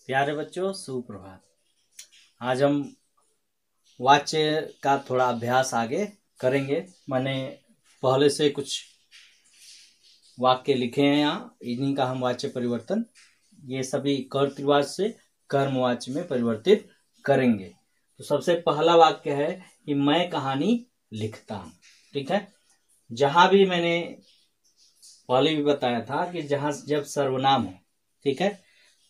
प्यारे बच्चों, सुप्रभात। आज हम वाक्य का थोड़ा अभ्यास आगे करेंगे। मैंने पहले से कुछ वाक्य लिखे हैं यहाँ, इन्हीं का हम वाच्य परिवर्तन, ये सभी कर्तृवाच्य से कर्मवाच्य में परिवर्तित करेंगे। तो सबसे पहला वाक्य है कि मैं कहानी लिखता हूँ। ठीक है, जहां भी मैंने पहले भी बताया था कि जहां जब सर्वनाम हो, ठीक है,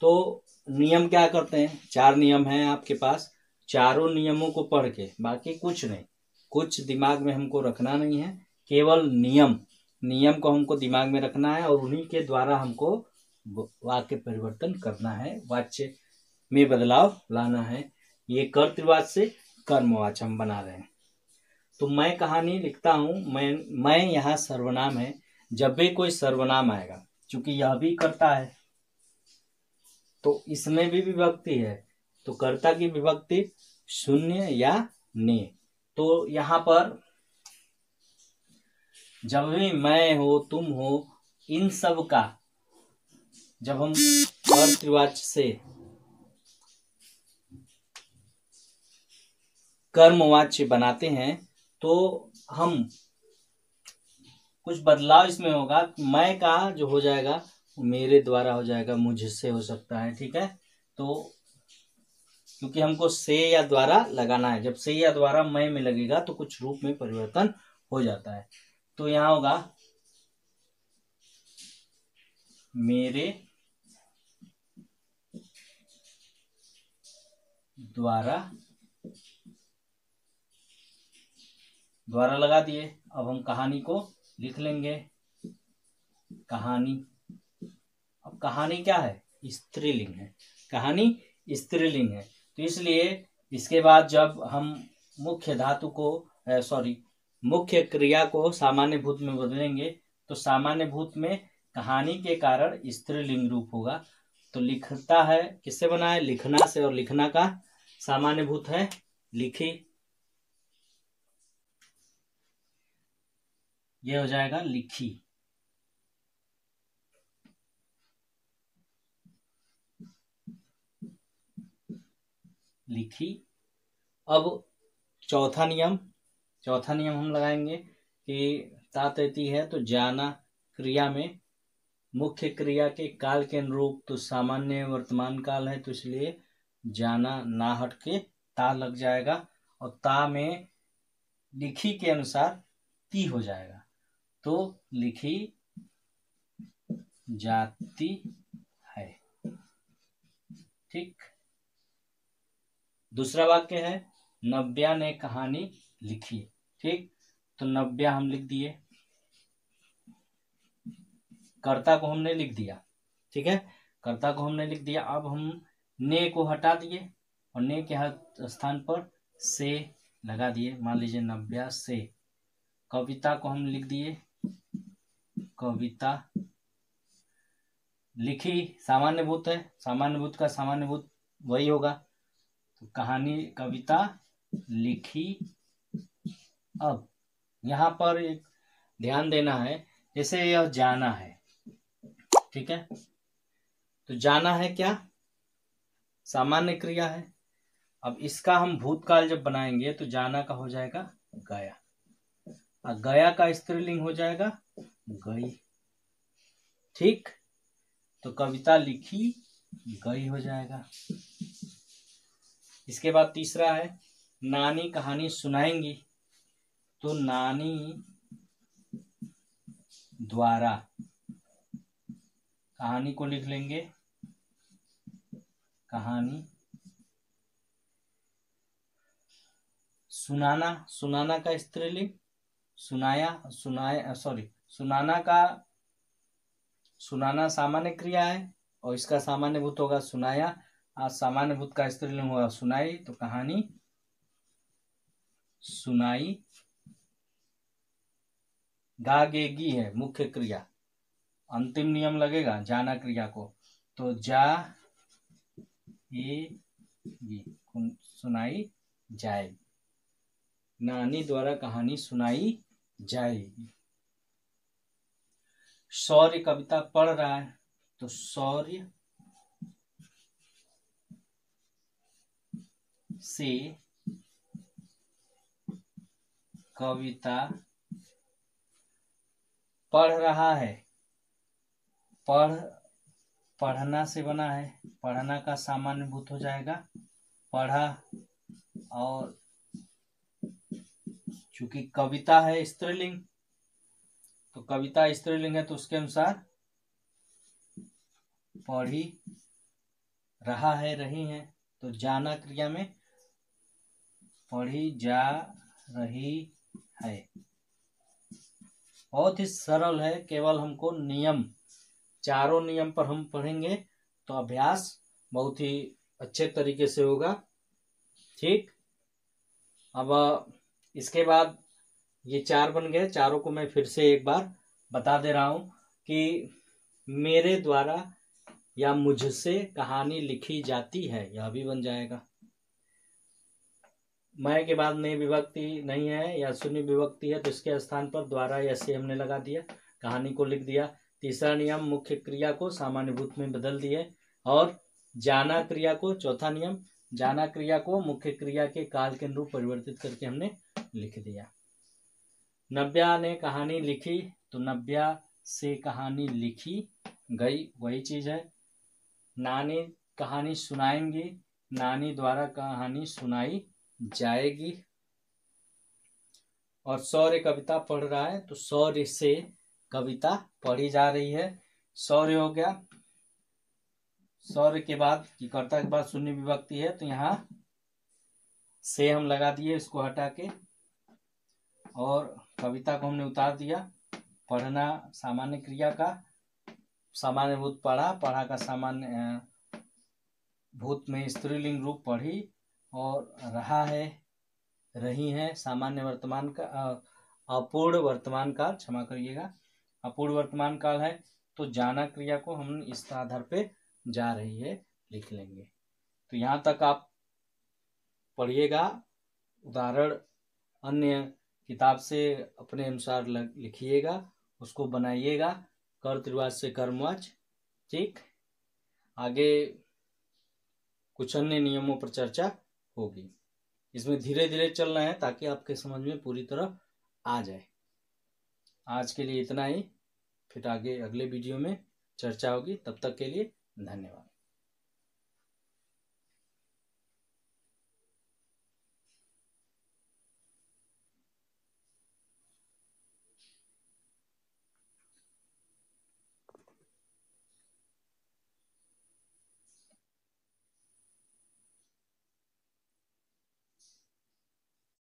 तो नियम क्या करते हैं, 4 नियम हैं आपके पास। चारों नियमों को पढ़ के, बाकी कुछ नहीं, कुछ दिमाग में हमको रखना नहीं है, केवल नियम को हमको दिमाग में रखना है और उन्हीं के द्वारा हमको वाक्य परिवर्तन करना है, वाच्य में बदलाव लाना है। ये कर्तृवाच्य से कर्मवाच्य हम बना रहे हैं। तो मैं कहानी लिखता हूँ, मैं यहाँ सर्वनाम है। जब भी कोई सर्वनाम आएगा, क्योंकि यह भी कर्ता है तो इसमें भी विभक्ति है, तो कर्ता की विभक्ति शून्य या ने। तो यहाँ पर जब भी मैं हो, तुम हो, इन सब का जब हम कर्तृवाच्य से कर्मवाच्य बनाते हैं तो हम कुछ बदलाव इसमें होगा। मैं का जो हो जाएगा मेरे द्वारा हो जाएगा, मुझसे हो सकता है। ठीक है, तो क्योंकि हमको से या द्वारा लगाना है, जब से या द्वारा मैं में लगेगा तो कुछ रूप में परिवर्तन हो जाता है। तो यहाँ होगा मेरे द्वारा लगा दिए। अब हम कहानी को लिख लेंगे। कहानी, अब कहानी क्या है, स्त्रीलिंग है, कहानी स्त्रीलिंग है, तो इसलिए इसके बाद जब हम मुख्य धातु को मुख्य क्रिया को सामान्य भूत में बदलेंगे तो सामान्य भूत में कहानी के कारण स्त्रीलिंग रूप होगा। तो लिखता है किससे बना है, लिखना से, और लिखना का सामान्य भूत है लिखी, ये हो जाएगा लिखी। लिखी। अब चौथा नियम हम लगाएंगे कि तातैती है तो जाना क्रिया में मुख्य क्रिया के काल के अनुरूप, तो सामान्य वर्तमान काल है तो इसलिए जाना ना हट के ता लग जाएगा, और ता में लिखी के अनुसार ती हो जाएगा, तो लिखी जाती है। ठीक, दूसरा वाक्य है नव्या ने कहानी लिखी। ठीक, तो नव्या हम लिख दिए, कर्ता को हमने लिख दिया। ठीक है, कर्ता को हमने लिख दिया। अब हम ने को हटा दिए और ने के स्थान पर से लगा दिए। मान लीजिए नव्या से। कविता को हम लिख दिए, कविता। लिखी सामान्य भूत है, सामान्य भूत का सामान्य भूत वही होगा, तो कहानी कविता लिखी। अब यहाँ पर एक ध्यान देना है, जैसे यह जाना है, ठीक है, तो जाना है क्या, सामान्य क्रिया है। अब इसका हम भूतकाल जब बनाएंगे तो जाना का हो जाएगा गया, और गया का स्त्रीलिंग हो जाएगा गई। ठीक, तो कविता लिखी गई हो जाएगा। इसके बाद तीसरा है नानी कहानी सुनाएंगी, तो नानी द्वारा कहानी को लिख लेंगे, कहानी। सुनाना का स्त्रीलिंग सुनाना सामान्य क्रिया है और इसका सामान्य भूत होगा सुनाया, आज सामान्य भूत का स्त्रीलिंग होगा सुनाई, तो कहानी सुनाई। गागेगी है मुख्य क्रिया, अंतिम नियम लगेगा जाना क्रिया को, तो जा ये सुनाई जाएगी। नानी द्वारा कहानी सुनाई जाएगी। शौर्य कविता पढ़ रहा है, तो शौर्य से कविता पढ़ रहा है। पढ़ना से बना है, पढ़ना का सामान्य भूत हो जाएगा पढ़ा, और चूंकि कविता है स्त्रीलिंग, तो कविता स्त्रीलिंग है तो उसके अनुसार पढ़ी रहा है, रही है, तो जाना क्रिया में पढ़ी जा रही है। बहुत ही सरल है, केवल हमको नियम, चारों नियम पर हम पढ़ेंगे तो अभ्यास बहुत ही अच्छे तरीके से होगा। ठीक, अब इसके बाद ये चार बन गए, चारों को मैं फिर से एक बार बता दे रहा हूं कि मेरे द्वारा या मुझसे कहानी लिखी जाती है, यह भी बन जाएगा। मैं के बाद नई विभक्ति नहीं है या शून्य विभक्ति है तो इसके स्थान पर द्वारा या से हमने लगा दिया, कहानी को लिख दिया। तीसरा नियम, मुख्य क्रिया को सामान्य भूत में बदल दिए, और जाना क्रिया को, चौथा नियम, जाना क्रिया को मुख्य क्रिया के काल के अनुरूप परिवर्तित करके हमने लिख दिया। नव्या ने कहानी लिखी, तो नव्या से कहानी लिखी गई, वही चीज है। नानी कहानी सुनाएंगी, नानी द्वारा कहानी सुनाई जाएगी। और शौर्य कविता पढ़ रहा है, तो शौर्य से कविता पढ़ी जा रही है। शौर्य हो गया। शौर्य के बाद की कर्ता के बाद शून्य विभक्ति है, तो यहाँ से हम लगा दिए, इसको हटा के, और कविता को हमने उतार दिया। पढ़ना सामान्य क्रिया का सामान्य भूत पढ़ा, पढ़ा का सामान्य भूत में स्त्रीलिंग रूप पढ़ी, और रहा है, रही है सामान्य वर्तमान का, अपूर्ण वर्तमान काल, क्षमा करिएगा, अपूर्ण वर्तमान काल है, तो जाना क्रिया को हम इस आधार पे जा रही है लिख लेंगे। तो यहाँ तक आप पढ़िएगा, उदाहरण अन्य किताब से अपने अनुसार लिखिएगा, उसको बनाइएगा, कर्त रिवाज से कर्मवाच। ठीक, आगे कुछ अन्य नियमों पर चर्चा होगी। इसमें धीरे धीरे चलना है ताकि आपके समझ में पूरी तरह आ जाए। आज के लिए इतना ही, फिर आगे अगले वीडियो में चर्चा होगी। तब तक के लिए धन्यवाद।